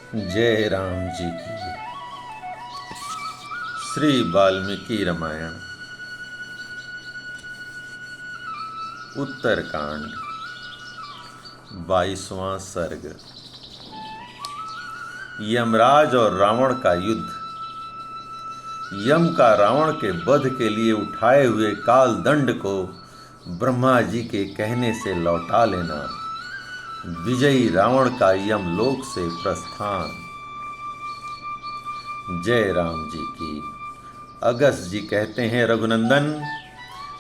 जय राम जी की। श्री वाल्मीकि रामायण उत्तरकांड 22वां सर्ग। यमराज और रावण का युद्ध। यम का रावण के वध के लिए उठाए हुए काल दंड को ब्रह्मा जी के कहने से लौटा लेना। विजयी रावण का यमलोक से प्रस्थान। जय राम जी की। अगस्त जी कहते हैं, रघुनंदन,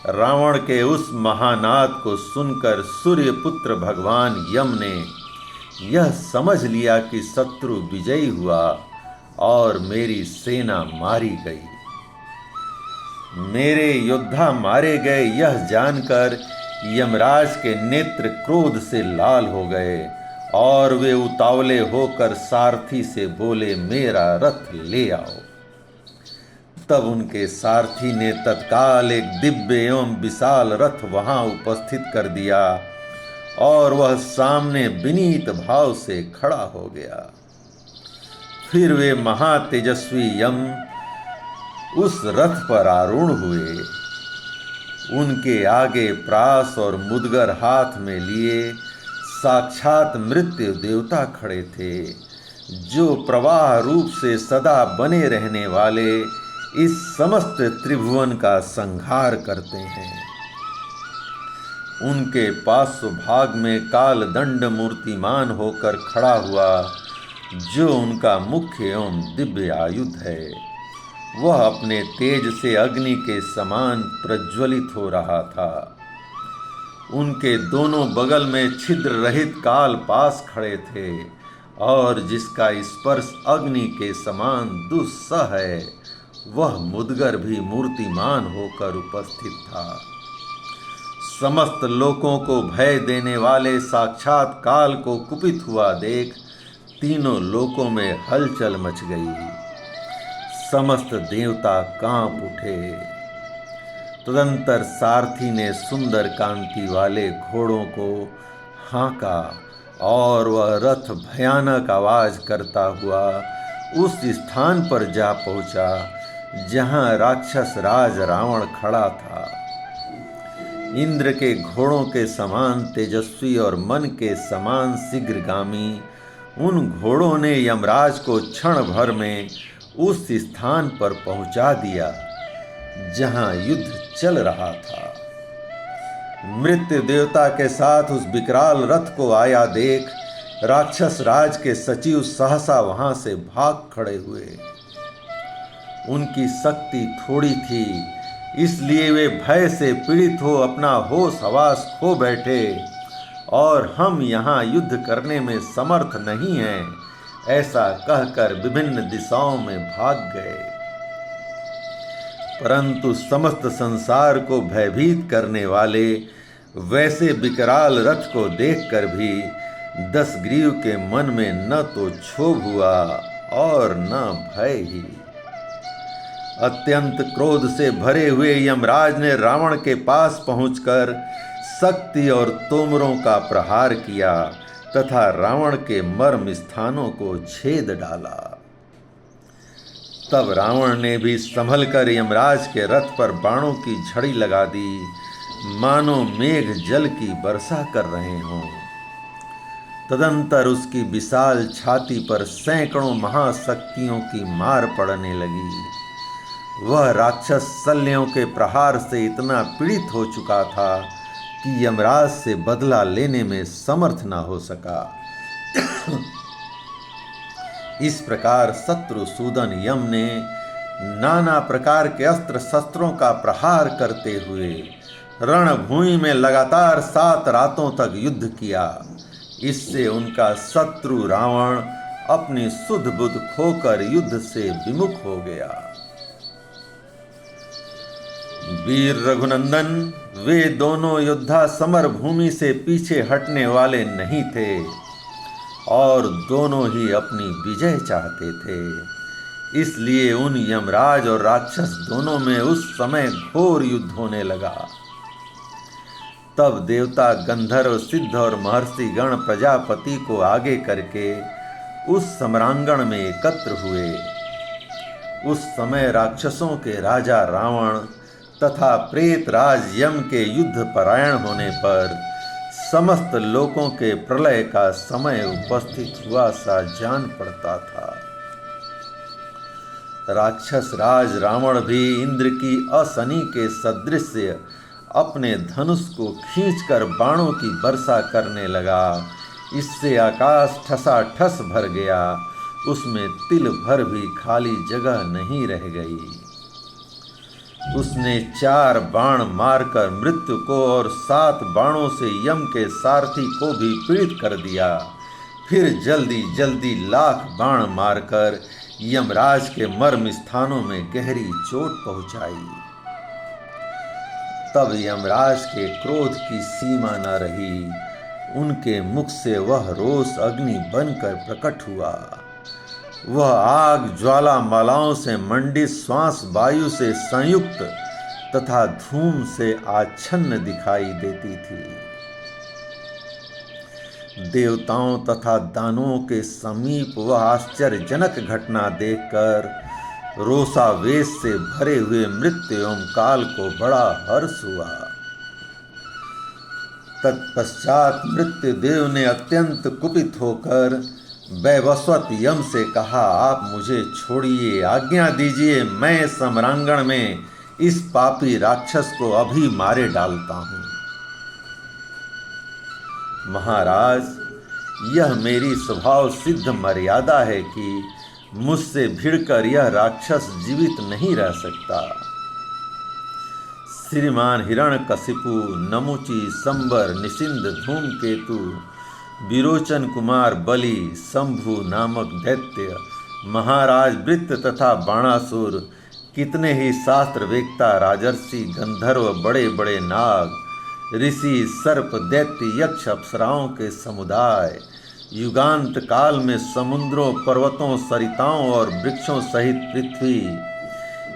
रावण के उस महानाद को सुनकर सूर्यपुत्र भगवान यम ने यह समझ लिया कि शत्रु विजयी हुआ और मेरी सेना मारी गई। मेरे योद्धा मारे गए यह जानकर यमराज के नेत्र क्रोध से लाल हो गए और वे उतावले होकर सारथी से बोले, मेरा रथ ले आओ। तब उनके सारथी ने तत्काल एक दिव्य एवं विशाल रथ वहां उपस्थित कर दिया और वह सामने विनीत भाव से खड़ा हो गया। फिर वे महातेजस्वी यम उस रथ पर आरूढ़ हुए। उनके आगे प्रास और मुदगर हाथ में लिए साक्षात मृत्यु देवता खड़े थे, जो प्रवाह रूप से सदा बने रहने वाले इस समस्त त्रिभुवन का संहार करते हैं। उनके पार्श्वभाग में कालदंड मूर्तिमान होकर खड़ा हुआ, जो उनका मुख्य एवं दिव्य आयुध है। वह अपने तेज से अग्नि के समान प्रज्वलित हो रहा था। उनके दोनों बगल में छिद्र रहित काल पास खड़े थे और जिसका स्पर्श अग्नि के समान दुस्सह है, वह मुदगर भी मूर्तिमान होकर उपस्थित था। समस्त लोकों को भय देने वाले साक्षात काल को कुपित हुआ देख तीनों लोकों में हलचल मच गई। समस्त देवता कांप उठे। तदंतर सारथी ने सुंदर कांति वाले घोड़ों को हाँका और वह रथ भयानक आवाज करता हुआ उस स्थान पर जा पहुंचा जहां राक्षस राज रावण खड़ा था। इंद्र के घोड़ों के समान तेजस्वी और मन के समान शीघ्रगामी उन घोड़ों ने यमराज को क्षण भर में उस स्थान पर पहुंचा दिया जहां युद्ध चल रहा था। मृत्यु देवता के साथ उस विकराल रथ को आया देख राक्षस राज के सचिव सहसा वहां से भाग खड़े हुए। उनकी शक्ति थोड़ी थी, इसलिए वे भय से पीड़ित हो अपना होश हवास खो बैठे और हम यहाँ युद्ध करने में समर्थ नहीं हैं, ऐसा कहकर विभिन्न दिशाओं में भाग गए। परंतु समस्त संसार को भयभीत करने वाले वैसे विकराल रथ को देखकर भी दशग्रीव के मन में न तो क्षोभ हुआ और न भय ही। अत्यंत क्रोध से भरे हुए यमराज ने रावण के पास पहुंचकर शक्ति और तोमरों का प्रहार किया तथा रावण के मर्म स्थानों को छेद डाला। तब रावण ने भी संभलकर यमराज के रथ पर बाणों की झड़ी लगा दी, मानो मेघ जल की वर्षा कर रहे हों। तदंतर उसकी विशाल छाती पर सैकड़ों महाशक्तियों की मार पड़ने लगी। वह राक्षस शल्यों के प्रहार से इतना पीड़ित हो चुका था कि यमराज से बदला लेने में समर्थ न हो सका। इस प्रकार शत्रुसूदन यम ने नाना प्रकार के अस्त्र शस्त्रों का प्रहार करते हुए रणभूमि में लगातार 7 रातों तक युद्ध किया। इससे उनका शत्रु रावण अपनी सुध बुध खोकर युद्ध से विमुख हो गया। वीर रघुनंदन, वे दोनों योद्धा समर भूमि से पीछे हटने वाले नहीं थे और दोनों ही अपनी विजय चाहते थे। इसलिए उन यमराज और राक्षस दोनों में उस समय घोर युद्ध होने लगा। तब देवता, गंधर्व, सिद्ध और महर्षि गण प्रजापति को आगे करके उस सम्रांगण में एकत्र हुए। उस समय राक्षसों के राजा रावण तथा प्रेतराज यम के युद्ध परायण होने पर समस्त लोकों के प्रलय का समय उपस्थित हुआ सा जान पड़ता था। राक्षस राज रावण भी इंद्र की असनी के सदृश अपने धनुष को खींचकर बाणों की वर्षा करने लगा। इससे आकाश ठसाठस भर गया, उसमें तिल भर भी खाली जगह नहीं रह गई। उसने 4 बाण मारकर मृत्यु को और 7 बाणों से यम के सारथी को भी पीड़ित कर दिया। फिर जल्दी जल्दी लाख बाण मारकर यमराज के मर्म स्थानों में गहरी चोट पहुंचाई। तब यमराज के क्रोध की सीमा न रही, उनके मुख से वह रोष अग्नि बनकर प्रकट हुआ। वह आग ज्वालामालाओं से मंडित श्वास वायु से संयुक्त तथा धूम से आच्छन्न दिखाई देती थी। देवताओं तथा दानवों के समीप वह आश्चर्यजनक घटना देखकर रोषावेश से भरे हुए मृत्यु एवं काल को बड़ा हर्ष हुआ। तत्पश्चात मृत्युदेव ने अत्यंत कुपित होकर वैवस्वत यम से कहा, आप मुझे छोड़िए, आज्ञा दीजिए, मैं सम्रांगण में इस पापी राक्षस को अभी मारे डालता हूँ। महाराज, यह मेरी स्वभाव सिद्ध मर्यादा है कि मुझसे भिड़कर यह राक्षस जीवित नहीं रह सकता। श्रीमान हिरण्यकशिपु, नमुची, संबर, निषिंद, धूमकेतु, विरोचन कुमार बलि, शंभु नामक दैत्य, महाराज वृत्त तथा बाणासुर, कितने ही शास्त्र वेत्ता, राजर्षि, गंधर्व, बड़े बड़े नाग, ऋषि, सर्प, दैत्य, यक्ष, अप्सराओं के समुदाय, युगांत काल में समुद्रों, पर्वतों, सरिताओं और वृक्षों सहित पृथ्वी,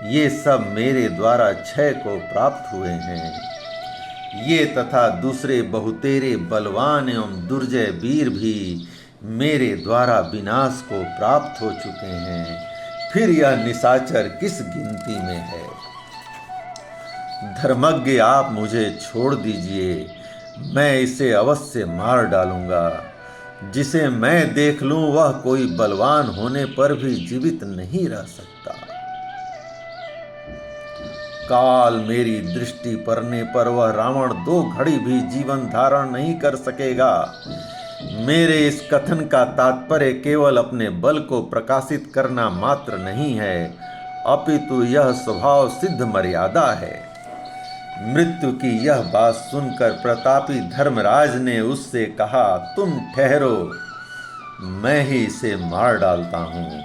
ये सब मेरे द्वारा क्षय को प्राप्त हुए हैं। ये तथा दूसरे बहुतेरे बलवान एवं दुर्जय वीर भी मेरे द्वारा विनाश को प्राप्त हो चुके हैं। फिर यह निशाचर किस गिनती में है? धर्मज्ञ, आप मुझे छोड़ दीजिए, मैं इसे अवश्य मार डालूंगा। जिसे मैं देख लूं वह कोई बलवान होने पर भी जीवित नहीं रह सकता। काल मेरी दृष्टि पड़ने पर वह रावण 2 घड़ी भी जीवन धारण नहीं कर सकेगा। मेरे इस कथन का तात्पर्य केवल अपने बल को प्रकाशित करना मात्र नहीं है, अपितु यह स्वभाव सिद्ध मर्यादा है। मृत्यु की यह बात सुनकर प्रतापी धर्मराज ने उससे कहा, तुम ठहरो, मैं ही इसे मार डालता हूँ।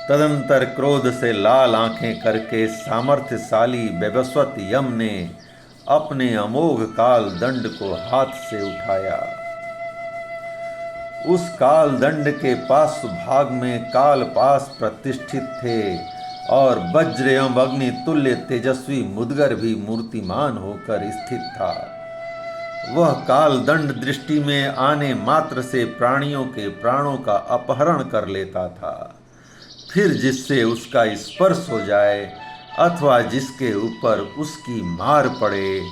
तदंतर क्रोध से लाल आंखें करके सामर्थ्यशाली वैवस्वत यम ने अपने अमोघ काल दंड को हाथ से उठाया। उस काल दंड के पार्श्व भाग में कालपाश प्रतिष्ठित थे और वज्र एवं अग्नि तुल्य तेजस्वी मुदगर भी मूर्तिमान होकर स्थित था। वह काल दंड दृष्टि में आने मात्र से प्राणियों के प्राणों का अपहरण कर लेता था। फिर जिससे उसका स्पर्श हो जाए अथवा जिसके ऊपर उसकी मार पड़े,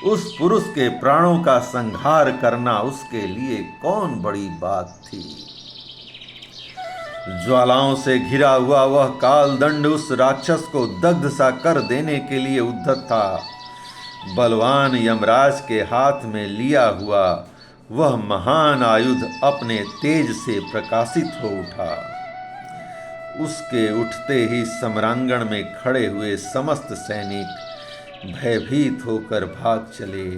उस पुरुष के प्राणों का संहार करना उसके लिए कौन बड़ी बात थी। ज्वालाओं से घिरा हुआ वह कालदंड उस राक्षस को दग्ध सा कर देने के लिए उद्यत था। बलवान यमराज के हाथ में लिया हुआ वह महान आयुध अपने तेज से प्रकाशित हो उठा। उसके उठते ही सम्रांगण में खड़े हुए समस्त सैनिक भयभीत होकर भाग चले।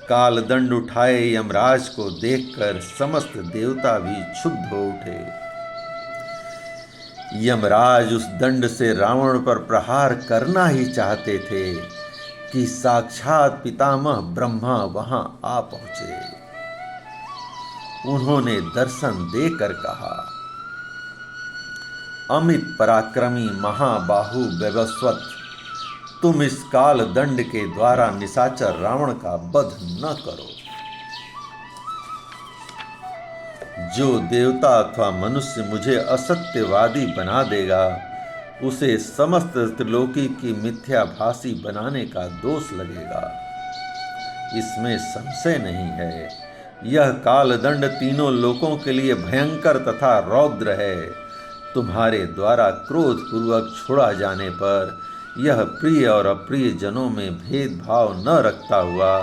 कालदंड उठाए यमराज को देखकर समस्त देवता भी क्षुब्ध हो उठे। यमराज उस दंड से रावण पर प्रहार करना ही चाहते थे कि साक्षात पितामह ब्रह्मा वहां आ पहुंचे। उन्होंने दर्शन देकर कहा, अमित पराक्रमी महाबाहु वैवस्वत, तुम इस काल दंड के द्वारा निशाचर रावण का वध न करो। जो देवता अथवा मनुष्य मुझे असत्यवादी बना देगा, उसे समस्त त्रिलोकी की मिथ्याभासी बनाने का दोष लगेगा, इसमें संशय नहीं है। यह कालदंड तीनों लोकों के लिए भयंकर तथा रौद्र है। तुम्हारे द्वारा क्रोध पूर्वक छोड़ा जाने पर यह प्रिय और अप्रिय जनों में भेदभाव न रखता हुआ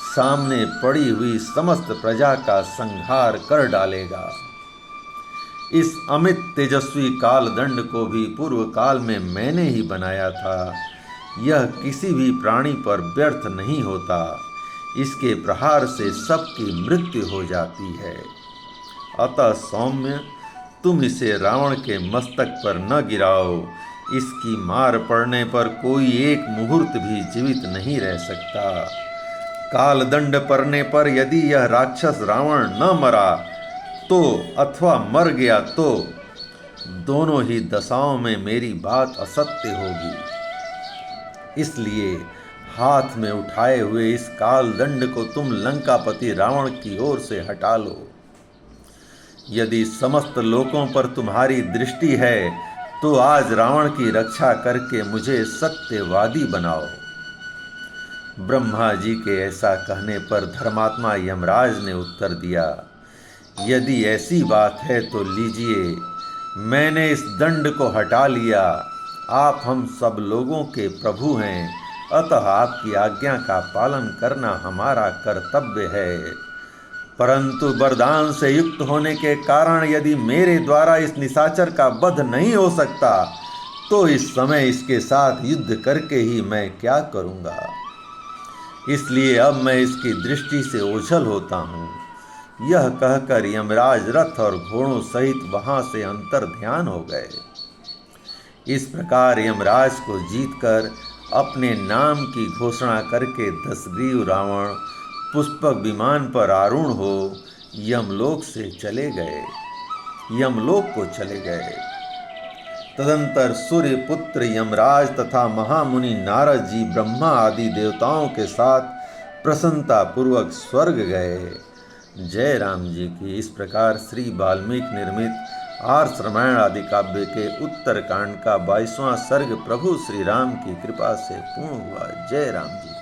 सामने पड़ी हुई समस्त प्रजा का संहार कर डालेगा। इस अमित तेजस्वी कालदंड को भी पूर्व काल में मैंने ही बनाया था। यह किसी भी प्राणी पर व्यर्थ नहीं होता, इसके प्रहार से सबकी मृत्यु हो जाती है। अतः सौम्य, तुम इसे रावण के मस्तक पर न गिराओ। इसकी मार पड़ने पर कोई एक मुहूर्त भी जीवित नहीं रह सकता। कालदंड पड़ने पर यदि यह राक्षस रावण न मरा तो अथवा मर गया तो दोनों ही दशाओं में मेरी बात असत्य होगी। इसलिए हाथ में उठाए हुए इस कालदंड को तुम लंकापति रावण की ओर से हटा लो। यदि समस्त लोकों पर तुम्हारी दृष्टि है तो आज रावण की रक्षा करके मुझे सत्यवादी बनाओ। ब्रह्मा जी के ऐसा कहने पर धर्मात्मा यमराज ने उत्तर दिया, यदि ऐसी बात है तो लीजिए, मैंने इस दंड को हटा लिया। आप हम सब लोगों के प्रभु हैं, अतः आपकी आज्ञा का पालन करना हमारा कर्तव्य है। परंतु वरदान से युक्त होने के कारण यदि मेरे द्वारा इस निशाचर का वध नहीं हो सकता तो इस समय इसके साथ युद्ध करके ही मैं क्या करूँगा। इसलिए अब मैं इसकी दृष्टि से ओझल होता हूँ। यह कहकर यमराज रथ और घोड़ों सहित वहां से अंतर ध्यान हो गए। इस प्रकार यमराज को जीतकर अपने नाम की घोषणा करके दशग्रीव रावण पुष्पक विमान पर आरूढ़ हो यमलोक को चले गए। तदंतर सूर्य पुत्र यमराज तथा महामुनि नारद जी ब्रह्मा आदि देवताओं के साथ प्रसन्नता पूर्वक स्वर्ग गए। जय राम जी की। इस प्रकार श्री वाल्मीकि निर्मित आर्ष रामायण आदि काव्य के उत्तर कांड का 22वां सर्ग प्रभु श्री राम की कृपा से पूर्ण हुआ। जय राम जी।